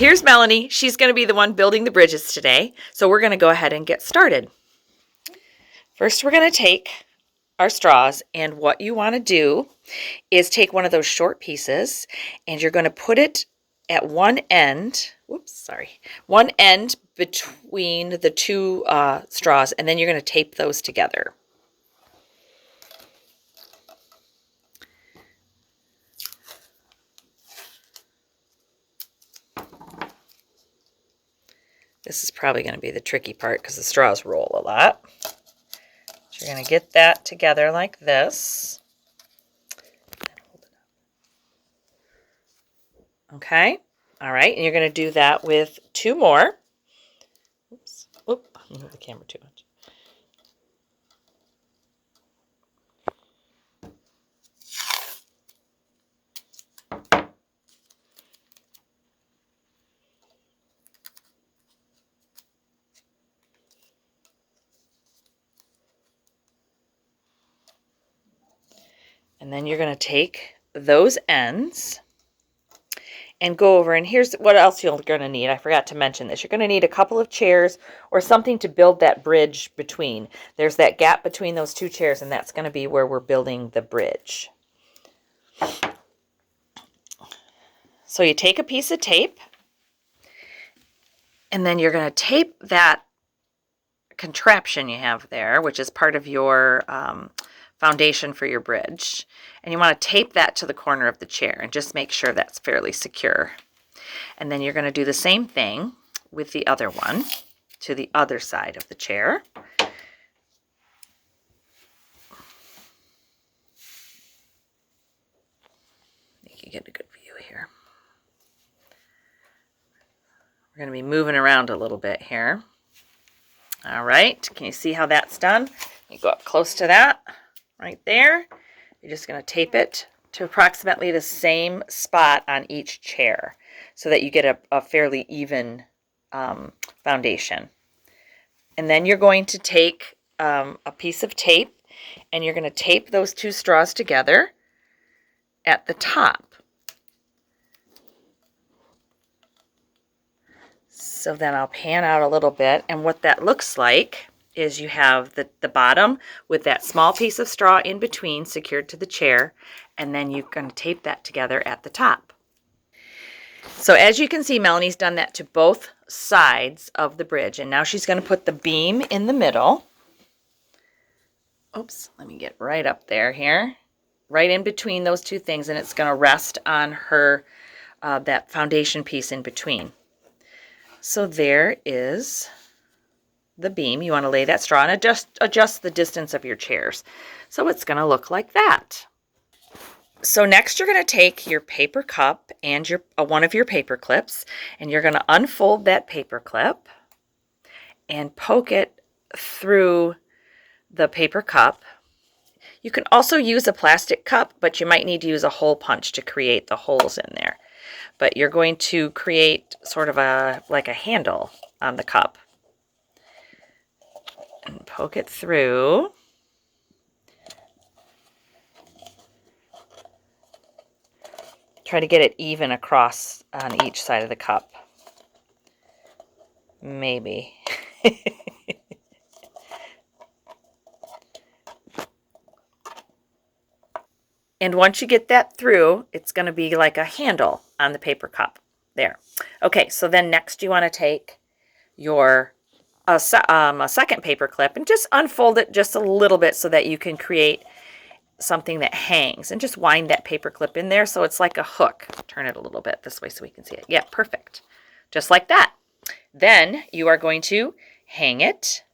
here's Melanie. She's going to be the one building the bridges today. So we're going to go ahead and get started. First, we're going to take our straws, and what you want to do is take one of those short pieces and you're going to put it at one end, one end between the two straws, and then you're going to tape those together. This is probably going to be the tricky part because the straws roll a lot. So you're going to get that together like this. Okay, all right, and you're going to do that with two more. Oops, oop, I moved the camera too much. And then you're going to take those ends and go over, and here's what else you're going to need. I forgot to mention this. You're going to need a couple of chairs or something to build that bridge between. There's that gap between those two chairs, and that's going to be where we're building the bridge. So you take a piece of tape, and then you're going to tape that contraption you have there, which is part of your foundation for your bridge, and you want to tape that to the corner of the chair and just make sure that's fairly secure. And then you're going to do the same thing with the other one to the other side of the chair. You can get a good view here. We're going to be moving around a little bit here. All right, can you see how that's done? You go up close to that. Right there, you're just going to tape it to approximately the same spot on each chair so that you get a fairly even foundation. And then you're going to take a piece of tape and you're going to tape those two straws together at the top. So then I'll pan out a little bit, and what that looks like is you have the bottom with that small piece of straw in between secured to the chair, and then you're going to tape that together at the top. So as you can see, Melanie's done that to both sides of the bridge, and now she's going to put the beam in the middle. Oops, let me get right up there here, right in between those two things, and it's going to rest on her that foundation piece in between. So there is the beam. You want to lay that straw and adjust the distance of your chairs. So it's going to look like that. So next you're going to take your paper cup and your one of your paper clips, and you're going to unfold that paper clip and poke it through the paper cup. You can also use a plastic cup, but you might need to use a hole punch to create the holes in there. But you're going to create sort of like a handle on the cup. And poke it through. Try to get it even across on each side of the cup. Maybe. And once you get that through, it's going to be like a handle on the paper cup. There. Okay, so then next you want to take your a second paper clip and just unfold it just a little bit so that you can create something that hangs, and just wind that paper clip in there so it's like a hook. Turn it a little bit this way so we can see it. Yeah, perfect. Just like that. Then you are going to hang it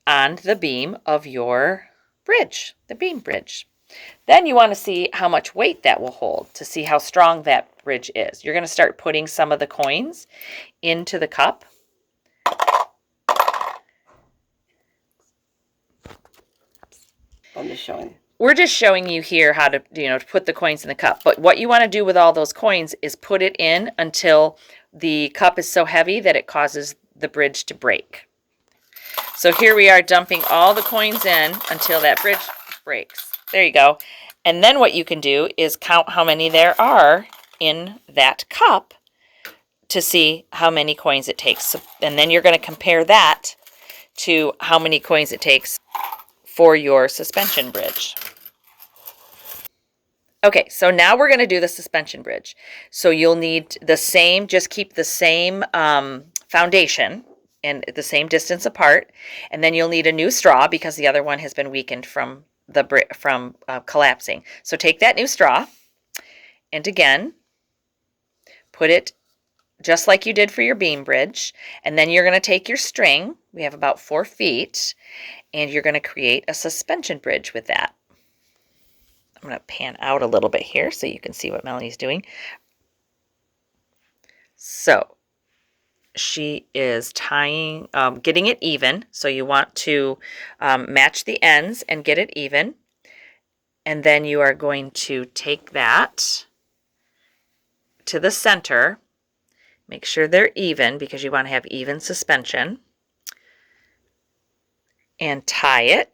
on the beam of your bridge, the beam bridge. Then you want to see how much weight that will hold to see how strong that bridge is. You're going to start putting some of the coins into the cup. I'm just showing. We're just showing you here how to, to put the coins in the cup. But what you want to do with all those coins is put it in until the cup is so heavy that it causes the bridge to break. So here we are dumping all the coins in until that bridge breaks. There you go. And then what you can do is count how many there are in that cup to see how many coins it takes. And then you're going to compare that to how many coins it takes for your suspension bridge. Okay, so now we're going to do the suspension bridge. So you'll need the same, just keep the same foundation and the same distance apart. And then you'll need a new straw because the other one has been weakened from collapsing. So take that new straw and again, put it just like you did for your beam bridge. And then you're going to take your string, we have about 4 feet, and you're going to create a suspension bridge with that. I'm going to pan out a little bit here so you can see what Melanie's doing. So she is tying, getting it even. So you want to match the ends and get it even. And then you are going to take that to the center. Make sure they're even because you want to have even suspension. And tie it.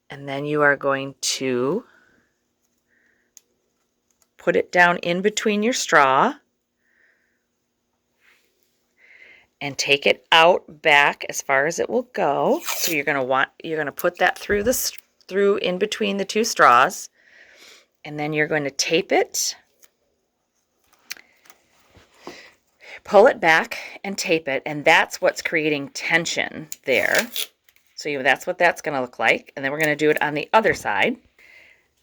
And then you are going to put it down in between your straw and take it out back as far as it will go. So you're going to put that through in between the 2 straws, and then you're going to tape it, pull it back and tape it, and that's what's creating tension there. So that's what that's going to look like, and then we're going to do it on the other side.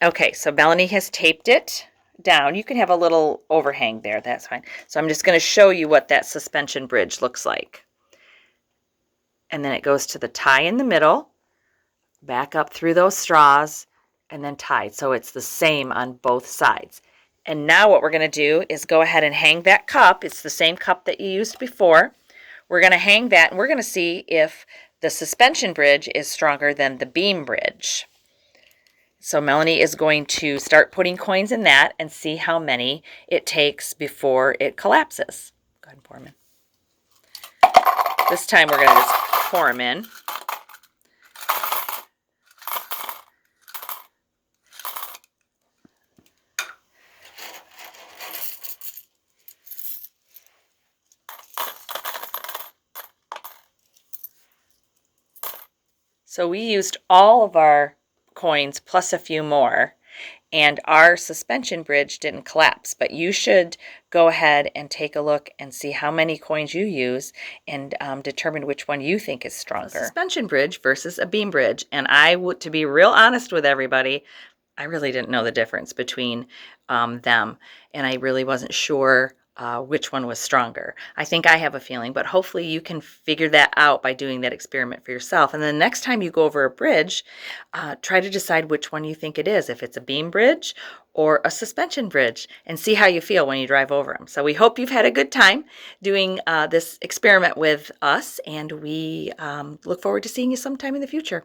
Okay, so Melanie has taped it down. You can have a little overhang there, that's fine. So I'm just going to show you what that suspension bridge looks like. And then it goes to the tie in the middle, back up through those straws, and then tied. So it's the same on both sides. And now what we're going to do is go ahead and hang that cup. It's the same cup that you used before. We're going to hang that, and we're going to see if the suspension bridge is stronger than the beam bridge. So Melanie is going to start putting coins in that and see how many it takes before it collapses. Go ahead and pour them in. This time we're going to just pour them in. So we used all of our coins plus a few more, and our suspension bridge didn't collapse, but you should go ahead and take a look and see how many coins you use and determine which one you think is stronger. A suspension bridge versus a beam bridge, and to be real honest with everybody, I really didn't know the difference between them, and I really wasn't sure which one was stronger. I think I have a feeling, but hopefully you can figure that out by doing that experiment for yourself. And then next time you go over a bridge, try to decide which one you think it is, if it's a beam bridge or a suspension bridge, and see how you feel when you drive over them. So we hope you've had a good time doing this experiment with us, and we look forward to seeing you sometime in the future.